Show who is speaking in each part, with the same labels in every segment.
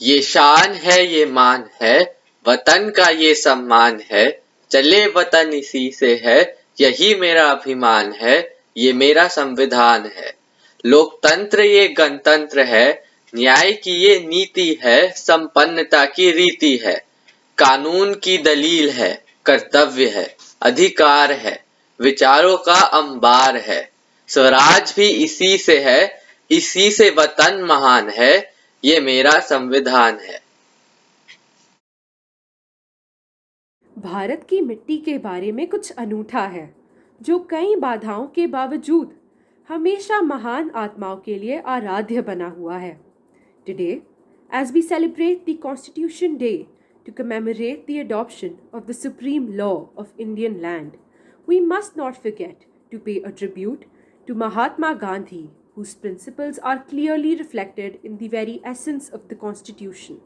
Speaker 1: ये शान है ये मान है, वतन का ये सम्मान है, चले वतन इसी से है, यही मेरा अभिमान है, ये मेरा संविधान है। लोकतंत्र ये गणतंत्र है, न्याय की ये नीति है, संपन्नता की रीति है, कानून की दलील है, कर्तव्य है, अधिकार है, विचारों का अंबार है। स्वराज भी इसी से है, इसी से वतन महान है, ये मेरा संविधान है।
Speaker 2: भारत की मिट्टी के बारे में कुछ अनूठा है, जो कई बाधाओं के बावजूद हमेशा महान आत्माओं के लिए आराध्य बना हुआ है। Today, as we celebrate the Constitution Day to commemorate the adoption of the supreme law of Indian land, we must not forget to pay a tribute to Mahatma Gandhi, whose principles are clearly reflected in the very essence of the Constitution,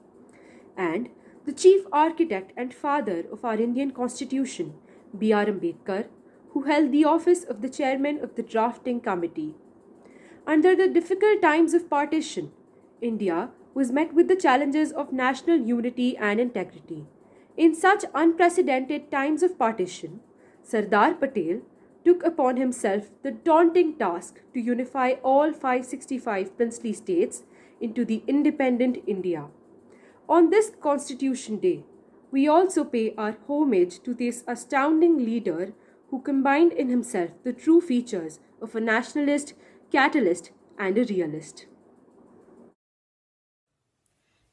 Speaker 2: and the chief architect and father of our Indian Constitution, B.R. Ambedkar, who held the office of the chairman of the drafting committee. Under the difficult times of partition, India was met with the challenges of national unity and integrity. In such unprecedented times of partition, Sardar Patel took upon himself the daunting task to unify all 565 princely states into the independent India. On this Constitution Day, we also pay our homage to this astounding leader who combined in himself the true features of a nationalist, catalyst, and a realist.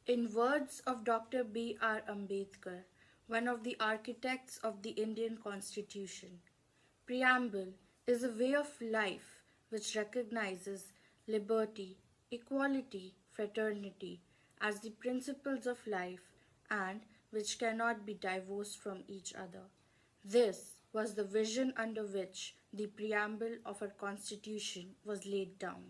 Speaker 3: In words of Dr. B.R. Ambedkar, one of the architects of the Indian Constitution, preamble is a way of life which recognizes liberty, equality, fraternity as the principles of life and which cannot be divorced from each other. This was the vision under which the preamble of our Constitution was laid down.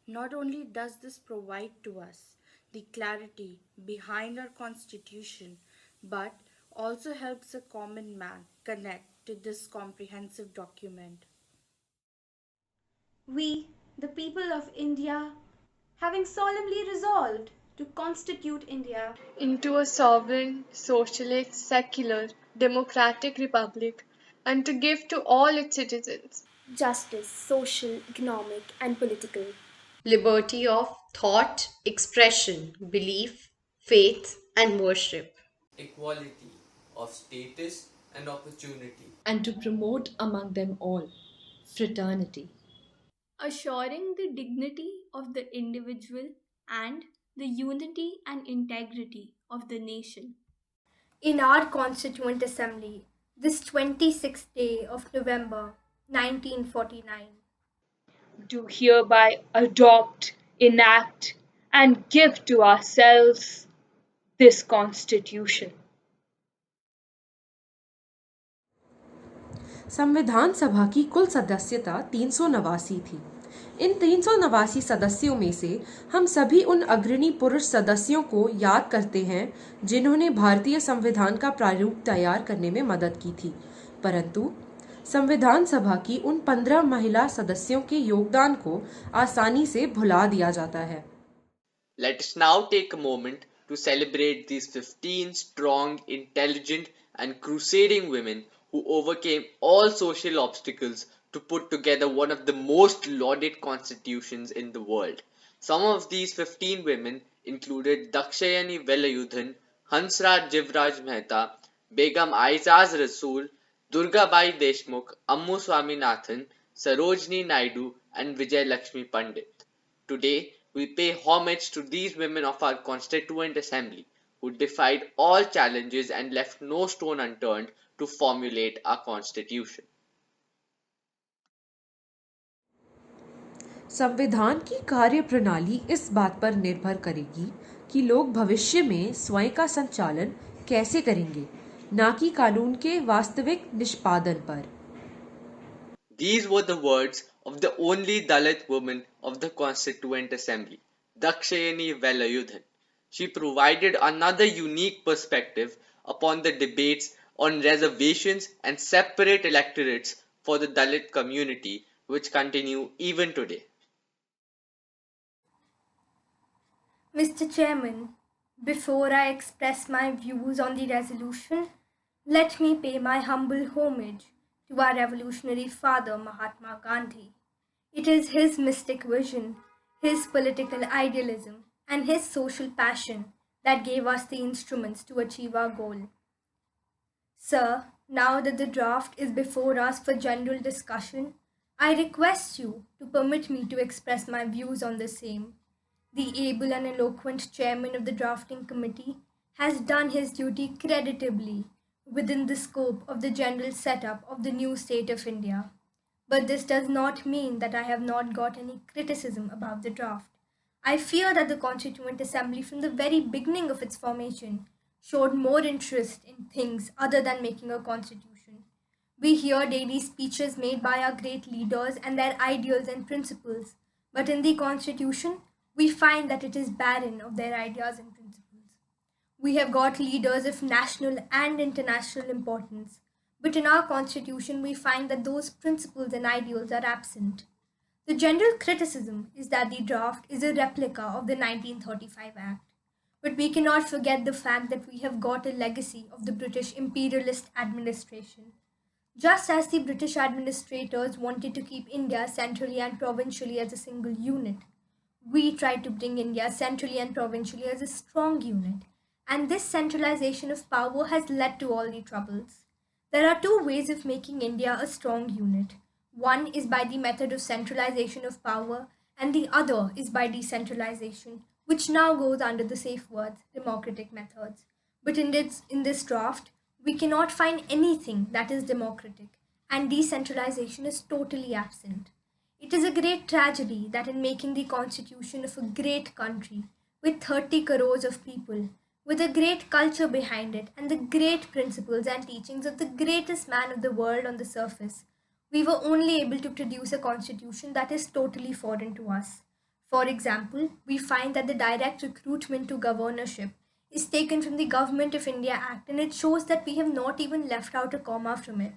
Speaker 3: Not only does this provide to us the clarity behind our Constitution, but also helps a common man connect to this comprehensive document.
Speaker 4: We, the people of India, having solemnly resolved to constitute India
Speaker 5: into a sovereign, socialist, secular, democratic republic, and to give to all its citizens
Speaker 6: justice, social, economic, and political,
Speaker 7: liberty of thought, expression, belief, faith, and worship,
Speaker 1: equality of status and opportunity,
Speaker 8: and to promote among them all fraternity,
Speaker 9: assuring the dignity of the individual and the unity and integrity of the nation.
Speaker 4: in our Constituent Assembly this 26th day of November 1949.
Speaker 10: Do hereby adopt, enact, and give to ourselves this Constitution.
Speaker 2: संविधान सभा की कुल सदस्यता 389 थी। इन 389 सदस्यों में से हम सभी उन अग्रणी पुरुष सदस्यों को याद करते हैं जिन्होंने भारतीय संविधान का प्रारूप तैयार करने में मदद की थी, परंतु संविधान सभा की उन 15 महिला सदस्यों के योगदान को आसानी से भुला दिया जाता है।
Speaker 1: Let us now take a moment to celebrate these 15 strong, intelligent, and crusading women who overcame all social obstacles to put together one of the most lauded constitutions in the world. Some of these 15 women included Dakshayani Velayudhan, Hansraj Jivraj Mehta, Begum Aizaz Rasool, Durgabai Deshmukh, Ammu Swaminathan, Sarojini Naidu, and Vijay Lakshmi Pandit. Today, we pay homage to these women of our Constituent Assembly who defied all challenges and left no stone unturned to formulate our Constitution.
Speaker 2: संविधान की कार्य प्रणाली इस बात पर निर्भर करेगी कि लोग भविष्य में स्वयं का संचालन कैसे करेंगे, ना कि कानून के वास्तविक निष्पादन पर।
Speaker 1: These were the words of the only Dalit woman of the Constituent Assembly, Dakshayani Velayudhan. She provided another unique perspective upon the debates on reservations and separate electorates for the Dalit community, which continue even today.
Speaker 4: Mr. Chairman,
Speaker 11: Before I express my views on the resolution, let me pay my humble homage to our revolutionary father Mahatma Gandhi. It is his mystic vision, his political idealism, and his social passion that gave us the instruments to achieve our goal. Sir, now that the draft is before us for general discussion, I request you to permit me to express my views on the same. The able and eloquent chairman of the drafting committee has done his duty creditably within the scope of the general setup of the new state of India. But this does not mean that I have not got any criticism about the draft. I fear that the Constituent Assembly, from the very beginning of its formation, showed more interest in things other than making a constitution. We hear daily speeches made by our great leaders and their ideals and principles, but in the Constitution, we find that it is barren of their ideas and principles. We have got leaders of national and international importance, but in our Constitution, we find that those principles and ideals are absent. The general criticism is that the draft is a replica of the 1935 Act. But we cannot forget the fact that we have got a legacy of the British imperialist administration. Just as the British administrators wanted to keep India centrally and provincially as a single unit, we tried to bring India centrally and provincially as a strong unit. And this centralization of power has led to all the troubles. There are two ways of making India a strong unit. One is by the method of centralization of power, and the other is by decentralization, which now goes under the safe words democratic methods. But in this draft, we cannot find anything that is democratic, and decentralization is totally absent. It is a great tragedy that in making the constitution of a great country with 30 crores of people, with a great culture behind it, and the great principles and teachings of the greatest man of the world on the surface, we were only able to produce a constitution that is totally foreign to us. For example, we find that the direct recruitment to governorship is taken from the Government of India Act, and it shows that we have not even left out a comma from it.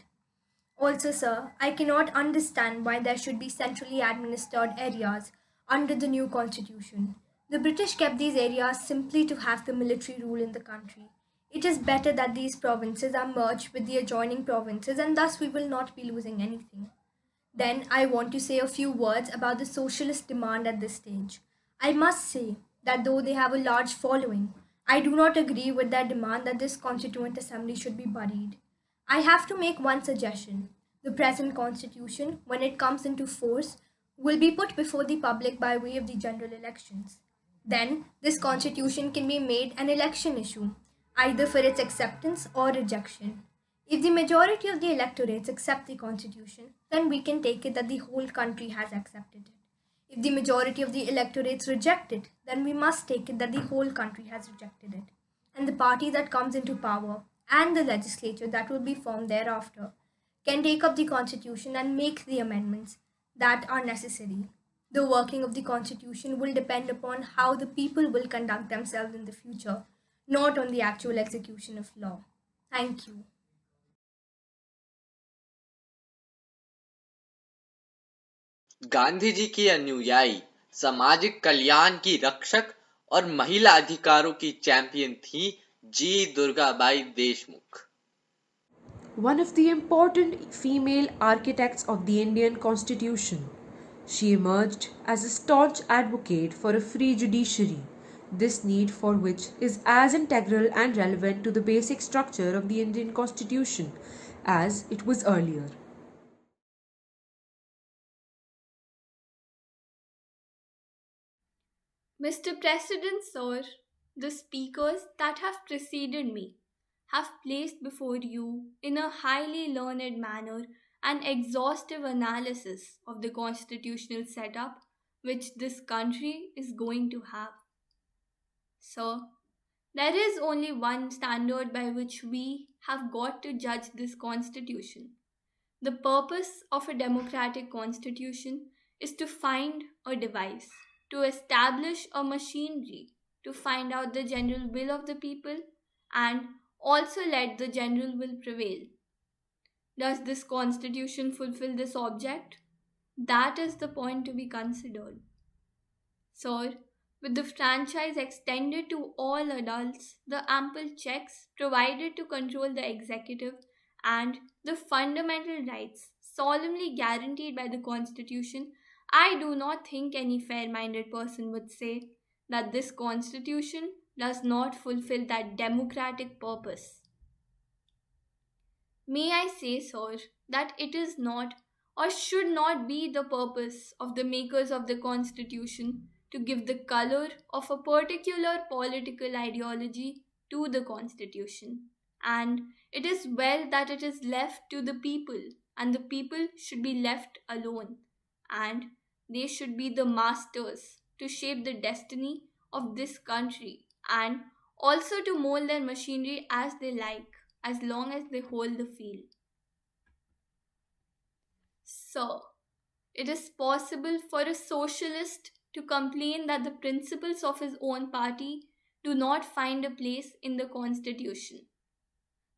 Speaker 11: Also, sir, I cannot understand why there should be centrally administered areas under the new constitution. The British kept these areas simply to have the military rule in the country. It is better that these provinces are merged with the adjoining provinces, and thus we will not be losing anything. Then I want to say a few words about the socialist demand at this stage. I must say that though they have a large following, I do not agree with their demand that this Constituent Assembly should be buried. I have to make one suggestion. The present Constitution, when it comes into force, will be put before the public by way of the general elections. Then, this Constitution can be made an election issue, either for its acceptance or rejection. If the majority of the electorates accept the constitution, then we can take it that the whole country has accepted it. If the majority of the electorates reject it, then we must take it that the whole country has rejected it. And the party that comes into power and the legislature that will be formed thereafter can take up the constitution and make the amendments that are necessary. The working of the constitution will depend upon how the people will conduct themselves in the future, not on the actual execution of law. Thank you.
Speaker 1: Gandhi ji की अनुयायी, सामाजिक कल्याण की रक्षक और महिला अधिकारों की champion थी जी Durgabai Deshmukh.
Speaker 2: One of the important female architects of the Indian Constitution. She emerged as a staunch advocate for a free judiciary, this need for which is as integral and relevant to the basic structure of the Indian Constitution as it was earlier.
Speaker 9: Mr. President, sir, the speakers that have preceded me have placed before you in a highly learned manner an exhaustive analysis of the constitutional setup which this country is going to have. Sir, there is only one standard by which we have got to judge this constitution. The purpose of a democratic constitution is to find a device, to establish a machinery, to find out the general will of the people, and also let the general will prevail. Does this constitution fulfill this object? That is the point to be considered. Sir, with the franchise extended to all adults, the ample checks provided to control the executive, and the fundamental rights solemnly guaranteed by the Constitution, I do not think any fair minded person would say that this Constitution does not fulfill that democratic purpose. May I say, sir, that it is not or should not be the purpose of the makers of the Constitution to give the color of a particular political ideology to the Constitution. And it is well that it is left to the people, and the people should be left alone, and they should be the masters to shape the destiny of this country and also to mold their machinery as they like, as long as they hold the field. So, it is possible for a socialist to complain that the principles of his own party do not find a place in the constitution.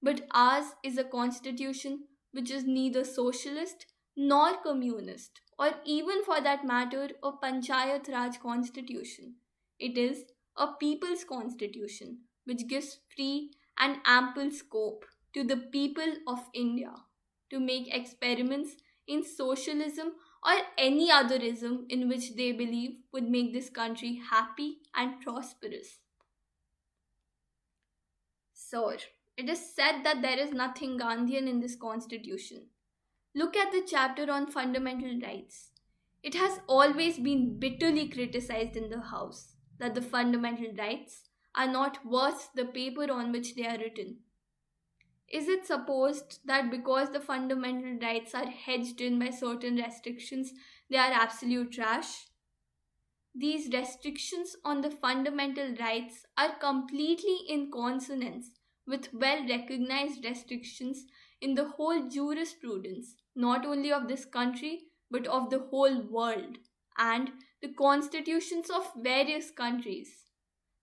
Speaker 9: But ours is a constitution which is neither socialist nor communist, or even for that matter, a Panchayat Raj constitution. It is a people's constitution which gives free and ample scope to the people of India to make experiments in socialism or any otherism in which they believe would make this country happy and prosperous. Sir, it is said that there is nothing Gandhian in this constitution. Look at the chapter on fundamental rights. It has always been bitterly criticized in the House that the fundamental rights are not worth the paper on which they are written. Is it supposed that because the fundamental rights are hedged in by certain restrictions, they are absolute trash? These restrictions on the fundamental rights are completely in consonance with well recognized restrictions in the whole jurisprudence, not only of this country but of the whole world, and the constitutions of various countries.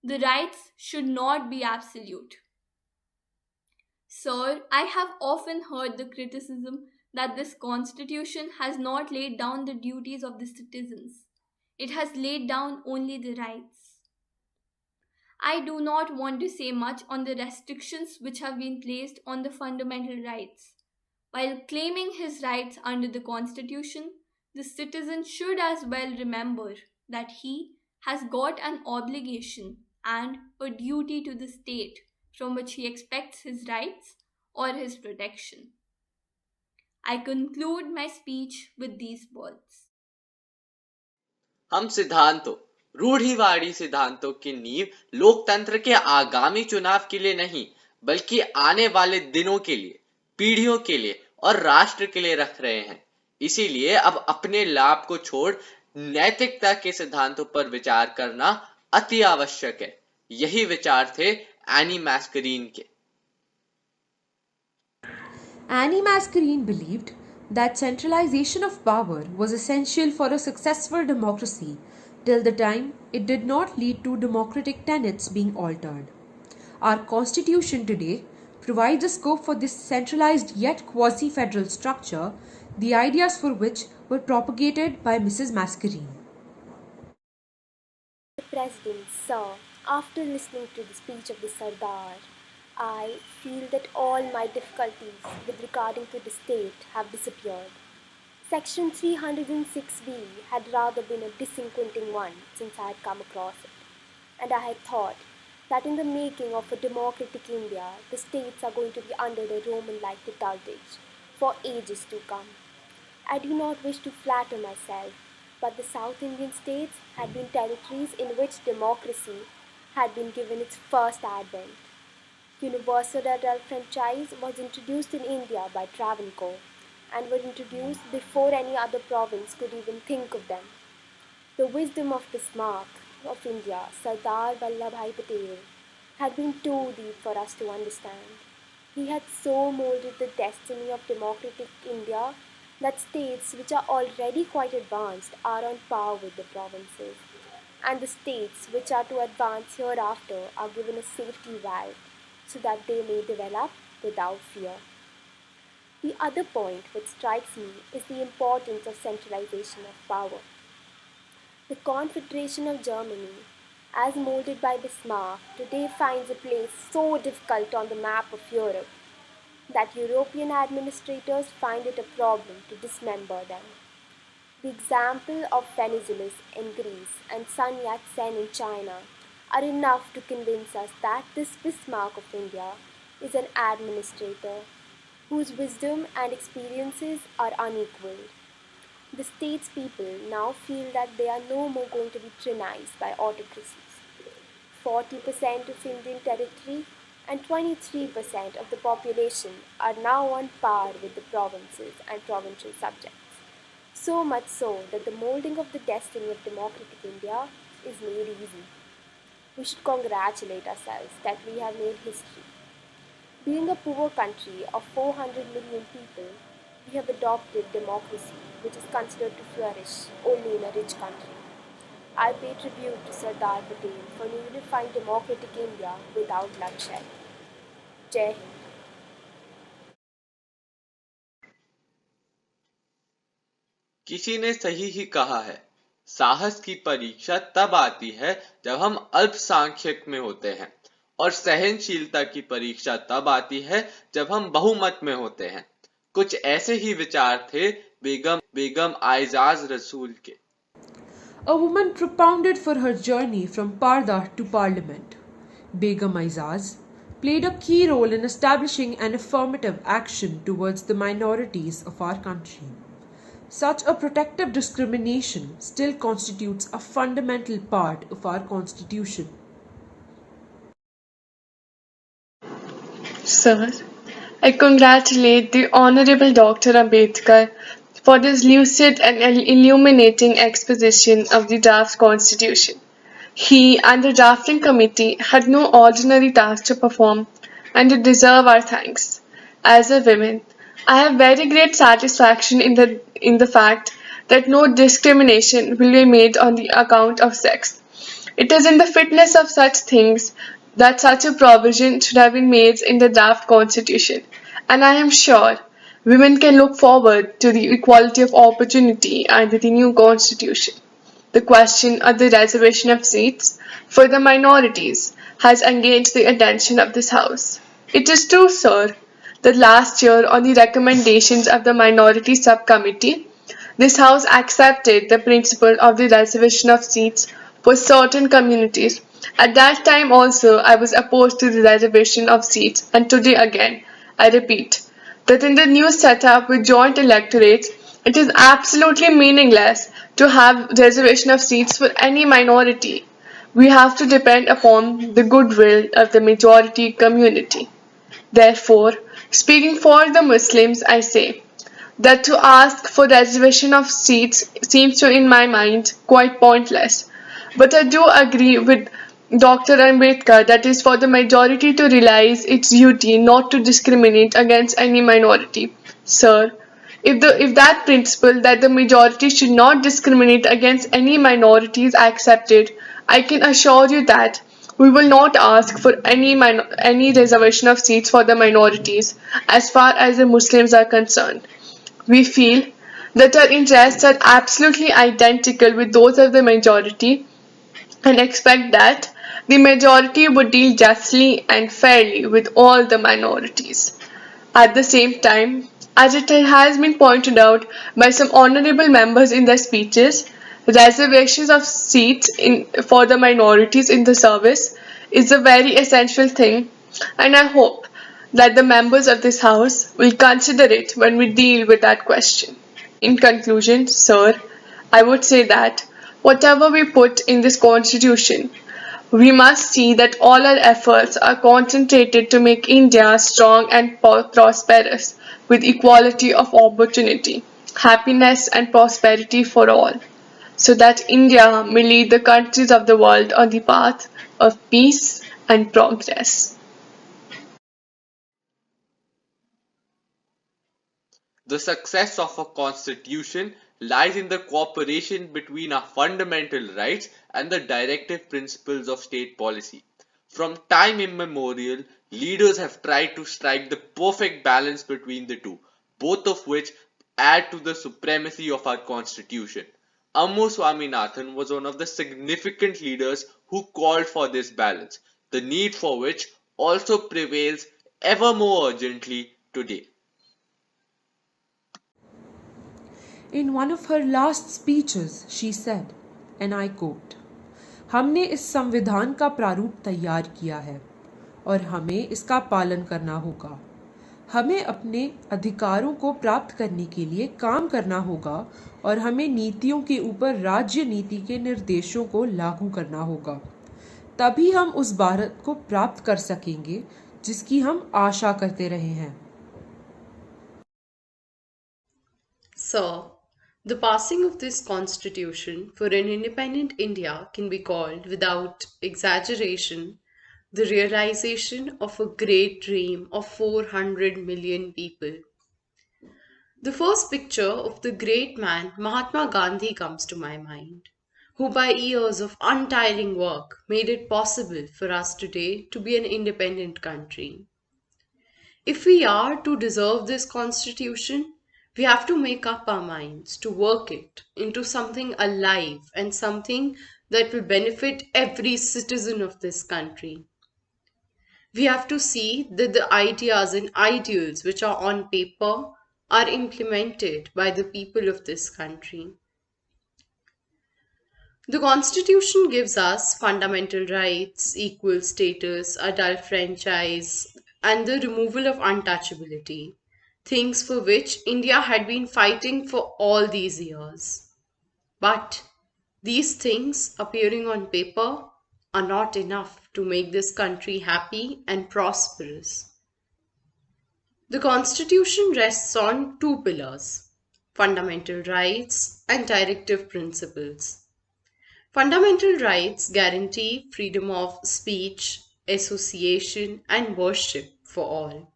Speaker 9: The rights should not be absolute. Sir, I have often heard the criticism that this constitution has not laid down the duties of the citizens. It has laid down only the rights. I do not want to say much on the restrictions which have been placed on the fundamental rights. While claiming his rights under the Constitution, the citizen should as well remember that he has got an obligation and a duty to the state from which he expects his rights or his protection. I conclude my speech with these words.
Speaker 1: हम सिद्धांतों, रूढ़िवादी सिद्धांतों की नींव लोकतंत्र के आगामी चुनाव के लिए नहीं, बल्कि आने वाले दिनों के लिए, पीढ़ियों के लिए और राष्ट्र के लिए रख रहे हैं। इसीलिए अब अपने लाभ को छोड़ नैतिकता के सिद्धांतों पर विचार करना अति आवश्यक है। यही विचार थे एनी मैस्करीन के।
Speaker 2: Annie Mascarene believed that centralization of power was essential for a successful democracy till the time it did not lead to democratic tenets being altered. Our constitution today provides a scope for this centralized yet quasi-federal structure, the ideas for which were propagated by Mrs. Mascarene.
Speaker 6: Mr. President, sir, after listening to the speech of the Sardar, I feel that all my difficulties with regarding to the state have disappeared. Section 306B had rather been a disappointing one since I had come across it, and I had thought that in the making of a democratic India, the states are going to be under the Roman-like tutelage for ages to come. I do not wish to flatter myself, but the South Indian states had been territories in which democracy had been given its first advent. Universal adult franchise was introduced in India by Travancore and were introduced before any other province could even think of them. The wisdom of the Smart of India, Sardar Vallabhbhai Patel, had been too deep for us to understand. He had so molded the destiny of democratic India that states which are already quite advanced are on par with the provinces, and the states which are to advance hereafter are given a safety valve so that they may develop without fear. The other point which strikes me is the importance of centralization of power. The Confederation of Germany as molded by Bismarck, today finds a place so difficult on the map of Europe that European administrators find it a problem to dismember them. The example of Venizelos in Greece and Sun Yat-sen in China are enough to convince us that this Bismarck of India is an administrator whose wisdom and experiences are unequaled. The state's people now feel that they are no more going to be tyrannized by autocracies. 40% of Indian territory and 23% of the population are now on par with the provinces and provincial subjects. So much so that the molding of the destiny of democratic India is made easy. We should congratulate ourselves that we have made history. Being a poor country of 400 million people, we have adopted democracy, which is considered to flourish only in a rich country. I pay tribute to Sardar Patel for unifying democratic India without bloodshed. Jai Hind.
Speaker 1: किसी ने सही ही कहा है, साहस की परीक्षा तब आती है जब हम अल्पसंख्यक में होते हैं, और सहनशीलता की परीक्षा तब आती है जब हम बहुमत में होते हैं। कुछ ऐसे ही विचार थे बेगम आइजाज रसूल के।
Speaker 2: A woman propounded for her journey from Parda to Parliament. Begum Aizaz played a key role in establishing an affirmative action towards the minorities of our country. Such a protective discrimination still constitutes a fundamental part of our constitution.
Speaker 5: Sir, I congratulate the Honorable Dr. Ambedkar for this lucid and illuminating exposition of the draft constitution. He and the drafting committee had no ordinary task to perform and they deserve our thanks. As a woman, I have very great satisfaction in the fact that no discrimination will be made on the account of sex. It is in the fitness of such things that such a provision should have been made in the draft constitution, and I am sure women can look forward to the equality of opportunity under the new constitution. The question of the reservation of seats for the minorities has engaged the attention of this House. It is true, sir, that last year, on the recommendations of the Minority Subcommittee, this House accepted the principle of the reservation of seats for certain communities. At that time also, I was opposed to the reservation of seats, and today again, I repeat that in the new setup with joint electorates, it is absolutely meaningless to have reservation of seats for any minority. We have to depend upon the goodwill of the majority community. Therefore, speaking for the Muslims, I say that to ask for reservation of seats seems to, in my mind, quite pointless. But I do agree with Dr. Ambedkar that is for the majority to realize its duty not to discriminate against any minority. Sir, if that principle that the majority should not discriminate against any minority is accepted, I can assure you that we will not ask for any reservation of seats for the minorities as far as the Muslims are concerned. We feel that our interests are absolutely identical with those of the majority and expect that the majority would deal justly and fairly with all the minorities. At the same time, as it has been pointed out by some honorable members in their speeches, reservations of seats for the minorities in the service is a very essential thing, and I hope that the members of this House will consider it when we deal with that question. In conclusion, sir, I would say that whatever we put in this constitution, we must see that all our efforts are concentrated to make India strong and prosperous with equality of opportunity, happiness and prosperity for all, so that India may lead the countries of the world on the path of peace and progress.
Speaker 1: The success of a constitution lies in the cooperation between our fundamental rights and the directive principles of state policy. From time immemorial, leaders have tried to strike the perfect balance between the two, both of which add to the supremacy of our constitution. Ammu Swaminathan was one of the significant leaders who called for this balance, the need for which also prevails ever more urgently today.
Speaker 2: In one of her last speeches, she said, and I quote, हमने इस संविधान का प्रारूप तैयार किया है और हमें इसका पालन करना होगा। हमें अपने अधिकारों को प्राप्त करने के लिए काम करना होगा और हमें नीतियों के ऊपर राज्य नीति के निर्देशों को लागू करना होगा। तभी हम उस भारत को प्राप्त कर सकेंगे जिसकी हम आशा करते रहे हैं।
Speaker 7: Sir, the passing of this constitution for an independent India can be called, without exaggeration, the realization of a great dream of 400 million people. The first picture of the great man Mahatma Gandhi comes to my mind, who by years of untiring work made it possible for us today to be an independent country. If we are to deserve this constitution, we have to make up our minds to work it into something alive and something that will benefit every citizen of this country. We have to see that the ideas and ideals which are on paper are implemented by the people of this country. The Constitution gives us fundamental rights, equal status, adult franchise, and the removal of untouchability, things for which India had been fighting for all these years. But these things appearing on paper are not enough to make this country happy and prosperous. The Constitution rests on two pillars: fundamental rights and directive principles. Fundamental rights guarantee freedom of speech, association, and worship for all.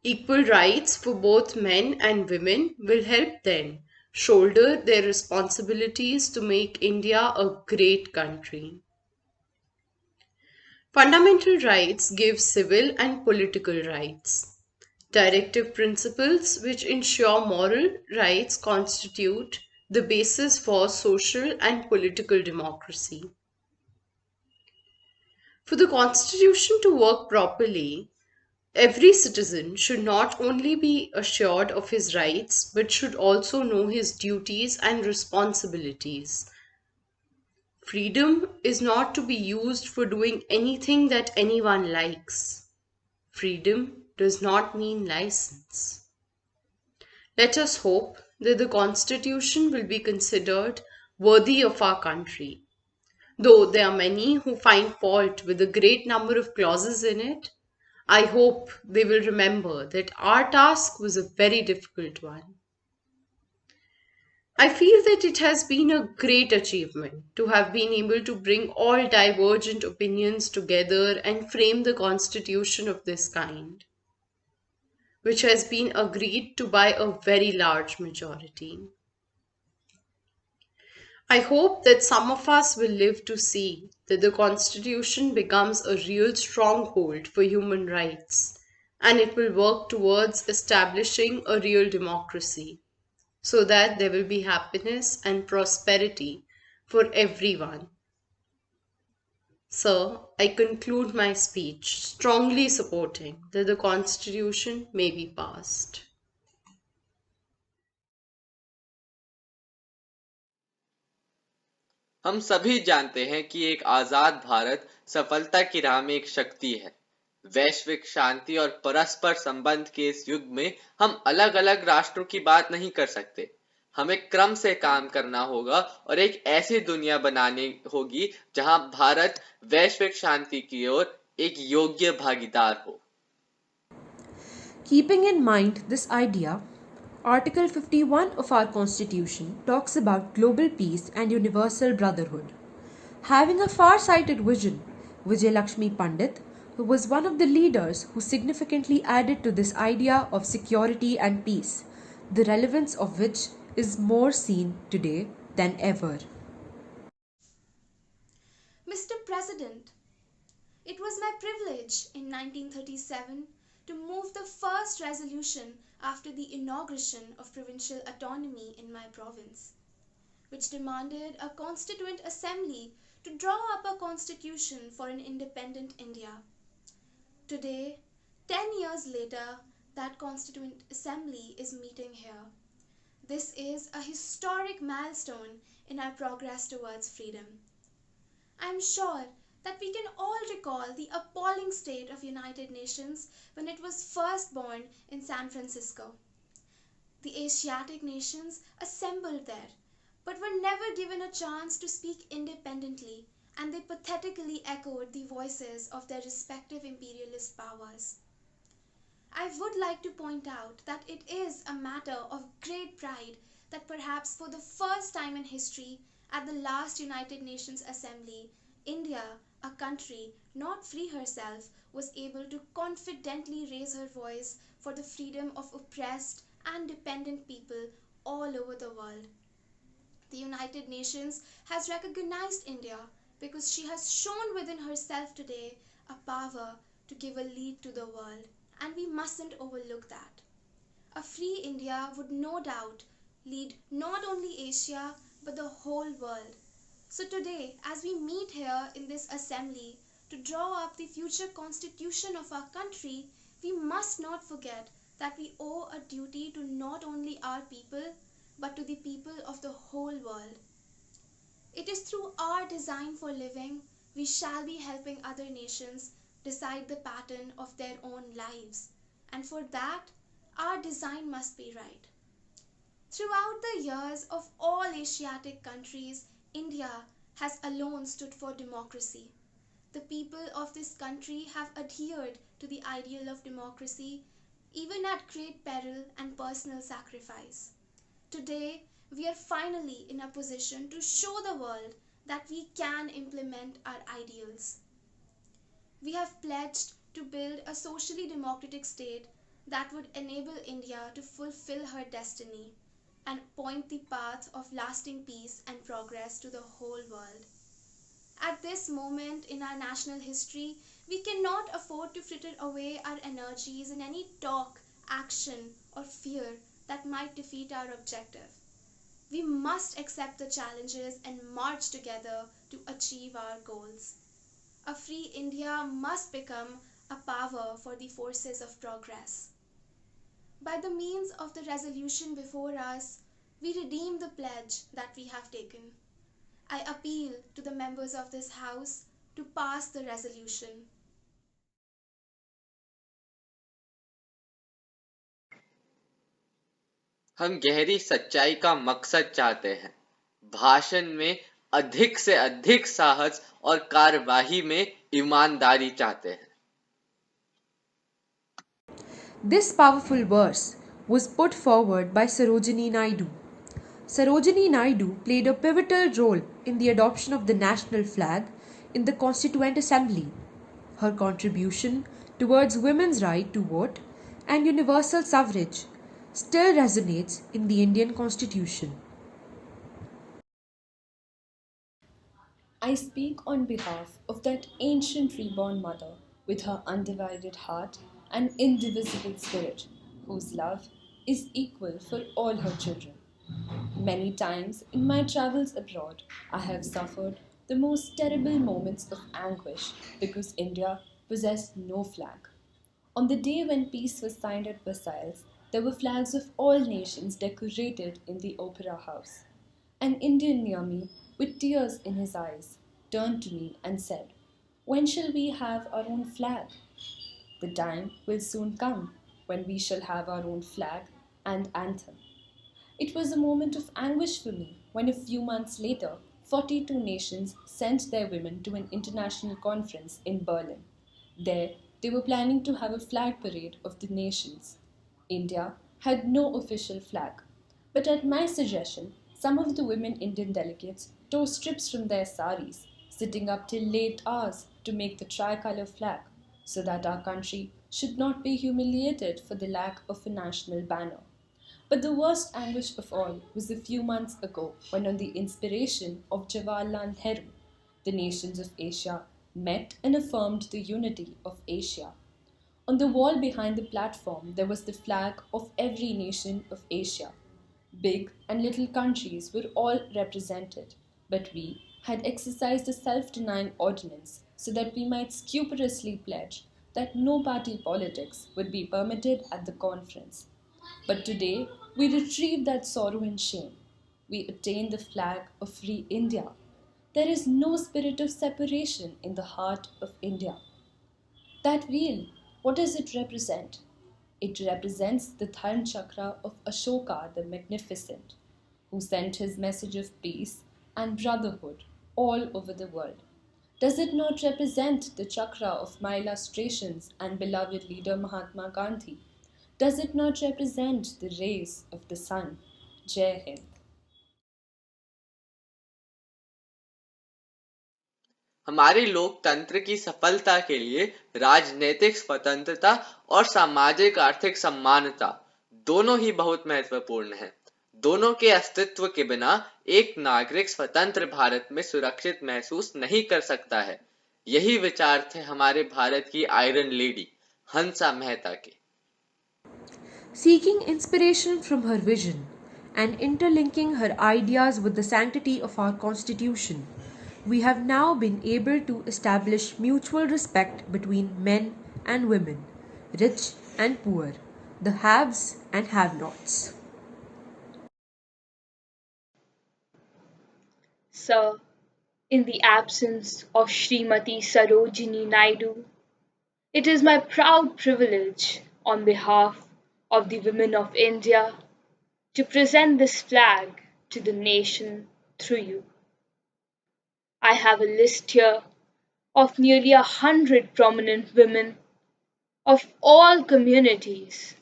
Speaker 7: Equal rights for both men and women will help them shoulder their responsibilities to make India a great country. Fundamental rights give civil and political rights. Directive principles, which ensure moral rights, constitute the basis for social and political democracy. For the Constitution to work properly, every citizen should not only be assured of his rights but should also know his duties and responsibilities. Freedom is not to be used for doing anything that anyone likes. Freedom does not mean license. Let us hope that the Constitution will be considered worthy of our country. Though there are many who find fault with the great number of clauses in it, I hope they will remember that our task was a very difficult one. I feel that it has been a great achievement to have been able to bring all divergent opinions together and frame the constitution of this kind, which has been agreed to by a very large majority. I hope that some of us will live to see that the Constitution becomes a real stronghold for human rights and it will work towards establishing a real democracy so that there will be happiness and prosperity for everyone. Sir, I conclude my speech strongly supporting that the Constitution may be passed.
Speaker 1: हम सभी जानते हैं कि एक आजाद भारत सफलता की राह में एक शक्ति है। वैश्विक शांति और परस्पर संबंध के इस युग में हम अलग अलग राष्ट्रों की बात नहीं कर सकते। हमें क्रम से काम करना होगा और एक ऐसी दुनिया बनानी होगी जहां भारत वैश्विक शांति की ओर एक योग्य भागीदार हो।
Speaker 2: Keeping in mind this idea, Article 51 of our Constitution talks about global peace and universal brotherhood. Having a far-sighted vision, Vijay Lakshmi Pandit, who was one of the leaders who significantly added to this idea of security and peace, the relevance of which is more seen today than ever.
Speaker 4: Mr. President, it was my privilege in 1937 to move the first resolution after the inauguration of provincial autonomy in my province. which demanded a constituent assembly to draw up a constitution for an independent India. Today, 10 years later, that constituent assembly is meeting here. This is a historic milestone in our progress towards freedom. I am sure that we can all recall the appalling state of United Nations when it was first born in San Francisco. The Asiatic nations assembled there, but were never given a chance to speak independently, and they pathetically echoed the voices of their respective imperialist powers. I would like to point out that it is a matter of great pride that perhaps for the first time in history, at the last United Nations Assembly, India, a country not free herself, was able to confidently raise her voice for the freedom of oppressed and dependent people all over the world. The United Nations has recognized India because she has shown within herself today a power to give a lead to the world, and we mustn't overlook that. A free India would no doubt lead not only Asia but the whole world. So today, as we meet here in this assembly to draw up the future constitution of our country, we must not forget that we owe a duty to not only our people but to the people of the whole world. It is through our design for living we shall be helping other nations decide the pattern of their own lives, and for that, our design must be right. Throughout the years of all Asiatic countries, India has alone stood for democracy. The people of this country have adhered to the ideal of democracy, even at great peril and personal sacrifice. Today, we are finally in a position to show the world that we can implement our ideals. We have pledged to build a socially democratic state that would enable India to fulfill her destiny and point the path of lasting peace and progress to the whole world. At this moment in our national history, we cannot afford to fritter away our energies in any talk, action, or fear that might defeat our objective. We must accept the challenges and march together to achieve our goals. A free India must become a power for the forces of progress. By the means of the resolution before us, we redeem the pledge that we have taken. I appeal to the members of this House to pass the resolution.
Speaker 1: हम गहरी सच्चाई का मकसद चाहते हैं, भाषण में अधिक से अधिक साहस और कार्यवाही में ईमानदारी चाहते हैं.
Speaker 2: This powerful verse was put forward by Sarojini Naidu. Sarojini Naidu played a pivotal role in the adoption of the national flag in the Constituent Assembly. Her contribution towards women's right to vote and universal suffrage still resonates in the Indian Constitution.
Speaker 8: I speak on behalf of that ancient reborn mother with her undivided heart and indivisible spirit, whose love is equal for all her children. Many times in my travels abroad, I have suffered the most terrible moments of anguish because India possessed no flag. On the day when peace was signed at Versailles, there were flags of all nations decorated in the Opera House. An Indian near me, with tears in his eyes, turned to me and said, "When shall we have our own flag?" The time will soon come when we shall have our own flag and anthem. It was a moment of anguish for me when a few months later 42 nations sent their women to an international conference in Berlin. There, they were planning to have a flag parade of the nations. India had no official flag, but at my suggestion, some of the women Indian delegates tore strips from their saris, sitting up till late hours to make the tricolour flag, so that our country should not be humiliated for the lack of a national banner. But the worst anguish of all was a few months ago when, on the inspiration of Jawaharlal Nehru, the nations of Asia met and affirmed the unity of Asia. On the wall behind the platform, there was the flag of every nation of Asia. Big and little countries were all represented, but we had exercised a self denying ordinance so that we might scrupulously pledge that no party politics would be permitted at the conference. But today we retrieve that sorrow and shame. We attain the flag of free India. There is no spirit of separation in the heart of India. That wheel, what does it represent? It represents the Dharma Chakra of Ashoka the Magnificent, who sent his message of peace and brotherhood all over the world. Does it not represent the chakra of my illustrations and beloved leader Mahatma Gandhi? Does it not represent the rays of the sun? Jai Hind.
Speaker 1: हमारे लोकतंत्र की सफलता के लिए राजनीतिक स्वतंत्रता और सामाजिक आर्थिक समानता दोनों ही बहुत महत्वपूर्ण हैं। दोनों के अस्तित्व के बिना एक नागरिक स्वतंत्र भारत में सुरक्षित महसूस नहीं कर सकता है। यही विचार थे हमारे भारत की आयरन लेडी हंसा मेहता के।
Speaker 2: Seeking inspiration from her vision and interlinking her ideas with the sanctity of our Constitution, we have now been able to establish mutual respect between men and women, rich and poor, the haves and have-nots.
Speaker 10: Sir, in the absence of Srimati Sarojini Naidu, it is my proud privilege on behalf of the women of India to present this flag to the nation through you. I have a list here of nearly 100 prominent women of all communities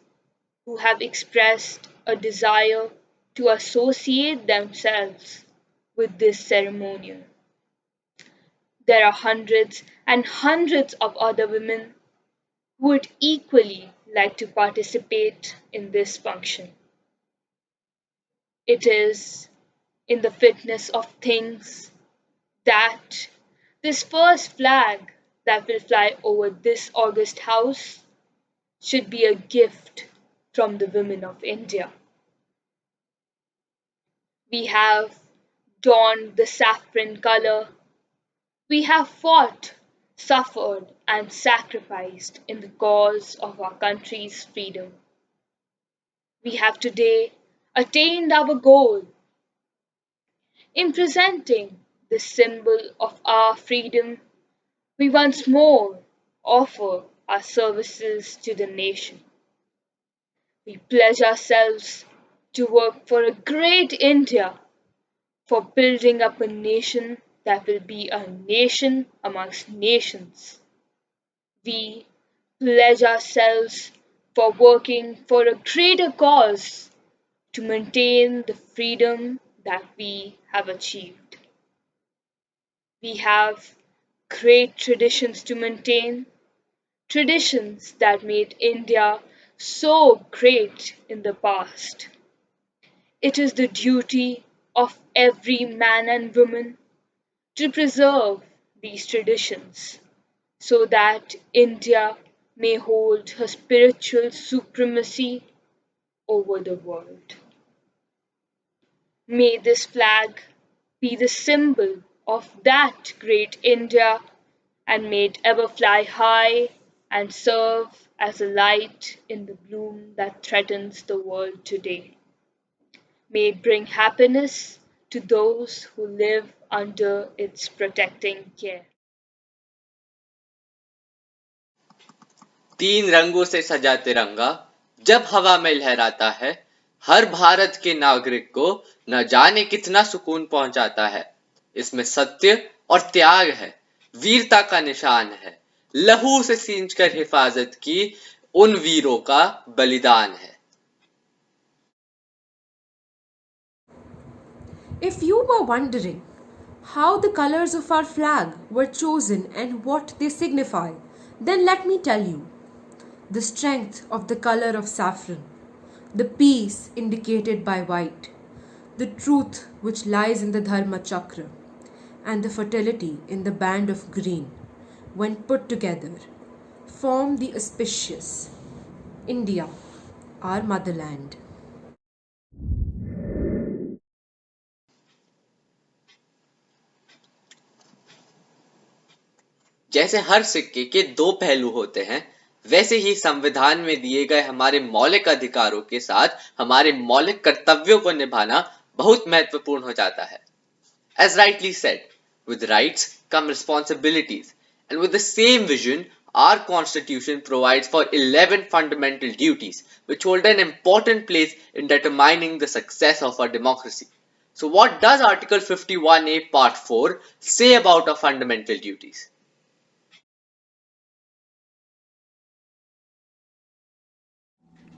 Speaker 10: who have expressed a desire to associate themselves with this ceremonial. There are hundreds and hundreds of other women who would equally like to participate in this function. It is in the fitness of things that this first flag that will fly over this august house should be a gift from the women of India. We have donned the saffron color. We have fought, suffered, and sacrificed in the cause of our country's freedom. We have today attained our goal. In presenting the symbol of our freedom, we once more offer our services to the nation. We pledge ourselves to work for a great India, for building up a nation that will be a nation amongst nations. We pledge ourselves for working for a greater cause to maintain the freedom that we have achieved. We have great traditions to maintain, traditions that made India so great in the past. It is the duty of every man and woman to preserve these traditions so that India may hold her spiritual supremacy over the world. May this flag be the symbol of that great India, and may it ever fly high and serve as a light in the gloom that threatens the world today. May it bring happiness to those who live under its protecting care.
Speaker 1: तीन रंगों से सजा तिरंगा जब हवा में लहराता है, हर भारत के नागरिक को न जाने कितना सुकून पहुंचाता है। इसमें सत्य और त्याग है, वीरता का निशान है, लहू से सींचकर हिफाजत की उन वीरों का बलिदान है।
Speaker 2: If you were wondering how the colors of our flag were chosen and what they signify, then let me tell you. The strength of the color of saffron, the peace indicated by white, the truth which lies in the Dharma Chakra, and the fertility in the band of green, when put together, form the auspicious India, our motherland.
Speaker 1: जैसे हर सिक्के के दो पहलू होते हैं, वैसे ही संविधान में दिए गए हमारे मौलिक अधिकारों के साथ हमारे मौलिक कर्तव्यों को निभाना बहुत महत्वपूर्ण हो जाता है। As rightly said, with rights come responsibilities, and with the same vision, our constitution provides for 11 fundamental duties, which hold an important place in determining the success of our democracy. So, what does Article 51A Part 4 say about our fundamental duties?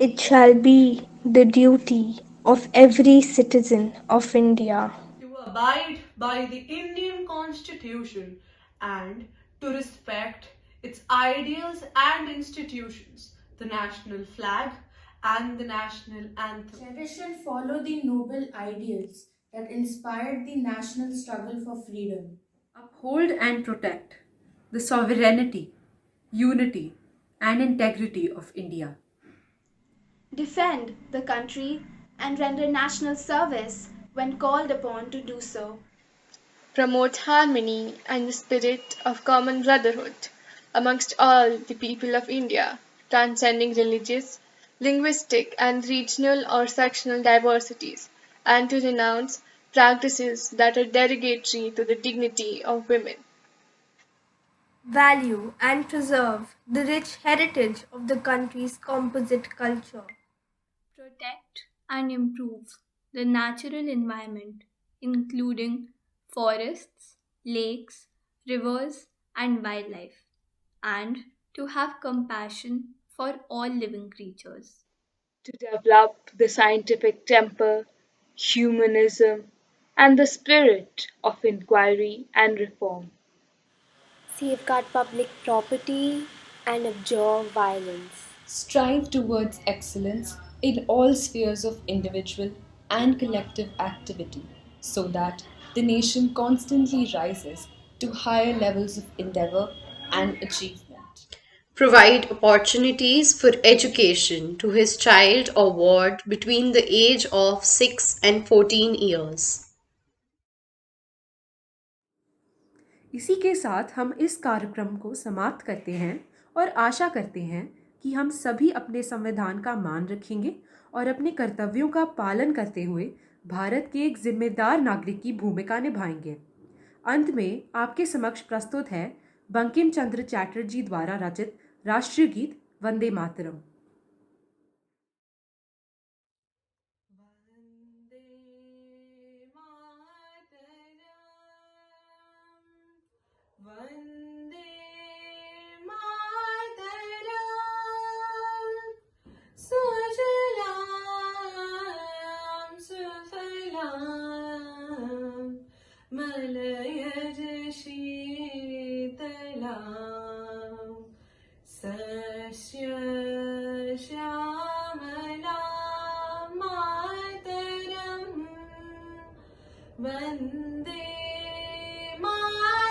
Speaker 11: It shall be the duty of every citizen of India
Speaker 12: to abide by the Indian Constitution and to respect its ideals and institutions, the national flag and the national anthem.
Speaker 3: Cherish and follow the noble ideals that inspired the national struggle for freedom.
Speaker 2: Uphold and protect the sovereignty, unity, and integrity of India.
Speaker 4: Defend the country and render national service when called upon to do so.
Speaker 5: Promote harmony and the spirit of common brotherhood amongst all the people of India, transcending religious, linguistic, and regional or sectional diversities, and to renounce practices that are derogatory to the dignity of women.
Speaker 11: value and preserve the rich heritage of the country's composite culture.
Speaker 9: Protect and improve the natural environment, including forests, lakes, rivers, and wildlife, and to have compassion for all living creatures.
Speaker 10: To develop the scientific temper, humanism, and the spirit of inquiry and reform.
Speaker 6: Safeguard public property and abjure violence.
Speaker 8: Strive towards excellence in all spheres of individual and collective activity so that the nation constantly rises to higher levels of endeavor and achievement.
Speaker 7: Provide opportunities for education to his child or ward between the age of 6 and 14 years.
Speaker 2: इसी के साथ हम इस कार्यक्रम को समाप्त करते हैं और आशा करते हैं कि हम सभी अपने संविधान का मान रखेंगे और अपने कर्तव्यों का पालन करते हुए भारत के एक जिम्मेदार नागरिक की भूमिका निभाएंगे। अंत में आपके समक्ष प्रस्तुत है बंकिम चंद्र चटर्जी द्वारा रचित राष्ट्रीय गीत वंदे मातरम।
Speaker 12: वन्दे मातरम् सुजलां सुफलां मलयज शीतलां सस्य श्यामलां मातरम् वन्दे मातरम्